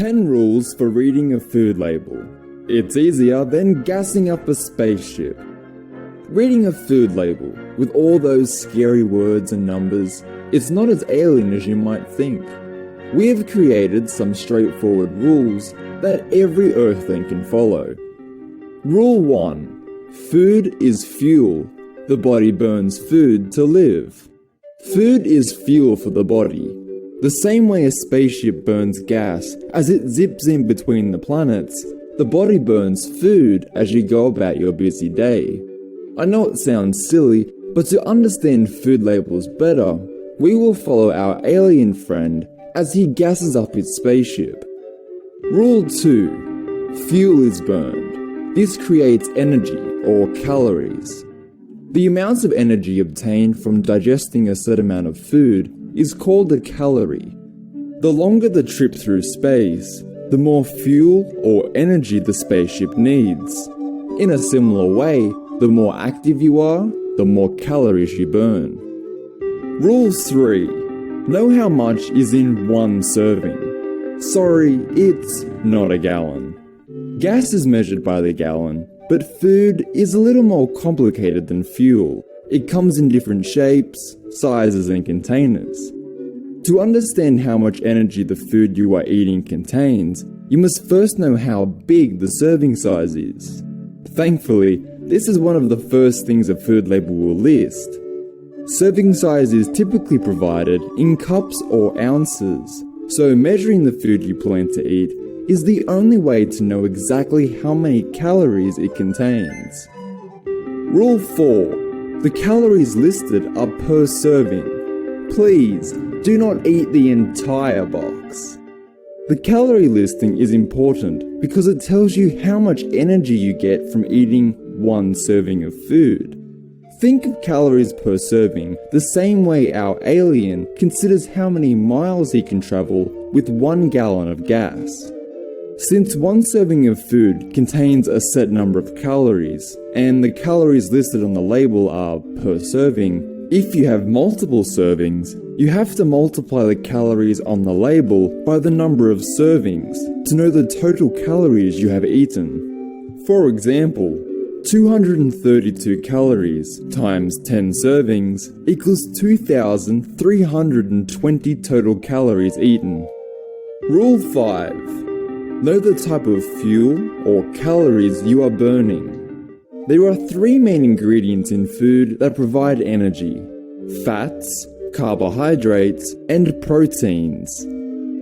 10 rules for reading a food label. It's easier than gassing up a spaceship. Reading a food label, with all those scary words and numbers, it's not as alien as you might think. We have created some straightforward rules that every Earthling can follow. Rule 1. Food is fuel. The body burns food to live. Food is fuel for the body. The same way a spaceship burns gas as it zips in between the planets, the body burns food as you go about your busy day. I know it sounds silly, but to understand food labels better, we will follow our alien friend as he gasses up his spaceship. Rule 2. Fuel is burned. This creates energy, or calories. The amount of energy obtained from digesting a set amount of food is called a calorie. The longer the trip through space, the more fuel or energy the spaceship needs. In a similar way, the more active you are, the more calories you burn. Rule 3. Know how much is in one serving. Sorry, it's not a gallon. Gas is measured by the gallon, but food is a little more complicated than fuel. It comes in different shapes, sizes, and containers. To understand how much energy the food you are eating contains, you must first know how big the serving size is. Thankfully, this is one of the first things a food label will list. Serving size is typically provided in cups or ounces, so measuring the food you plan to eat is the only way to know exactly how many calories it contains. Rule 4. The calories listed are per serving. Please, do not eat the entire box. The calorie listing is important because it tells you how much energy you get from eating one serving of food. Think of calories per serving the same way our alien considers how many miles he can travel with 1 gallon of gas. Since one serving of food contains a set number of calories, and the calories listed on the label are per serving, if you have multiple servings, you have to multiply the calories on the label by the number of servings to know the total calories you have eaten. For example, 232 calories times 10 servings equals 2,320 total calories eaten. Rule 5. Know the type of fuel or calories you are burning. There are 3 main ingredients in food that provide energy: fats, carbohydrates, and proteins.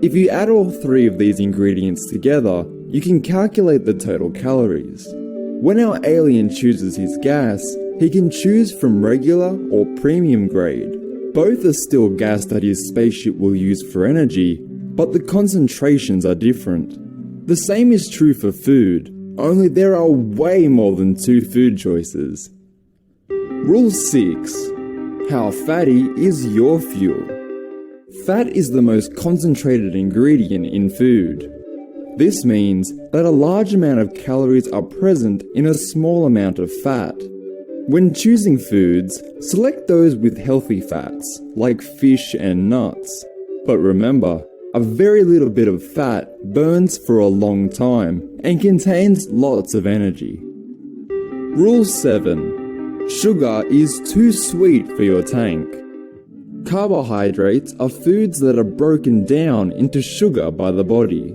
If you add all 3 of these ingredients together, you can calculate the total calories. When our alien chooses his gas, he can choose from regular or premium grade. Both are still gas that his spaceship will use for energy, but the concentrations are different. The same is true for food, only there are way more than 2 food choices. Rule 6. How fatty is your fuel? Fat is the most concentrated ingredient in food. This means that a large amount of calories are present in a small amount of fat. When choosing foods, select those with healthy fats, like fish and nuts. But remember, a very little bit of fat burns for a long time and contains lots of energy. Rule 7. Sugar is too sweet for your tank. Carbohydrates are foods that are broken down into sugar by the body.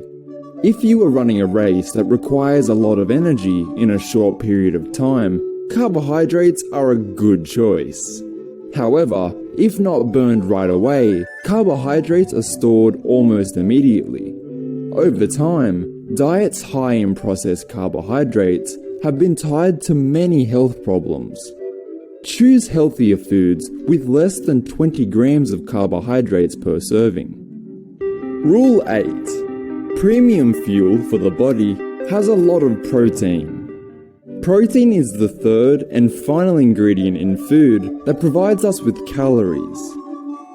If you are running a race that requires a lot of energy in a short period of time, carbohydrates are a good choice. However, if not burned right away, carbohydrates are stored almost immediately. Over time, diets high in processed carbohydrates have been tied to many health problems. Choose healthier foods with less than 20 grams of carbohydrates per serving. Rule 8. Premium fuel for the body has a lot of protein. Protein is the third and final ingredient in food that provides us with calories.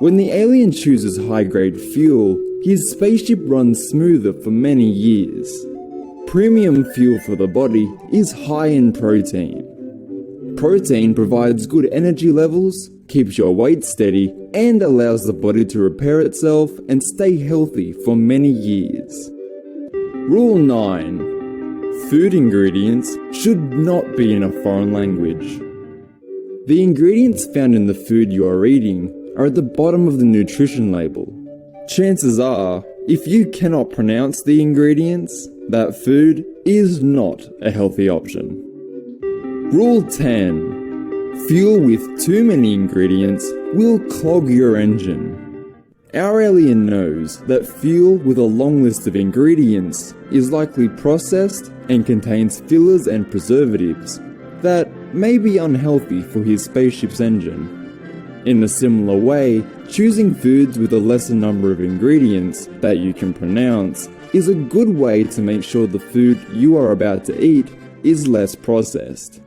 When the alien chooses high-grade fuel, his spaceship runs smoother for many years. Premium fuel for the body is high in protein. Protein provides good energy levels, keeps your weight steady, and allows the body to repair itself and stay healthy for many years. Rule 9. Food ingredients should not be in a foreign language. The ingredients found in the food you are eating are at the bottom of the nutrition label. Chances are, if you cannot pronounce the ingredients, that food is not a healthy option. Rule 10. Fuel with too many ingredients will clog your engine. Our alien knows that fuel with a long list of ingredients is likely processed and contains fillers and preservatives that may be unhealthy for his spaceship's engine. In a similar way, choosing foods with a lesser number of ingredients that you can pronounce is a good way to make sure the food you are about to eat is less processed.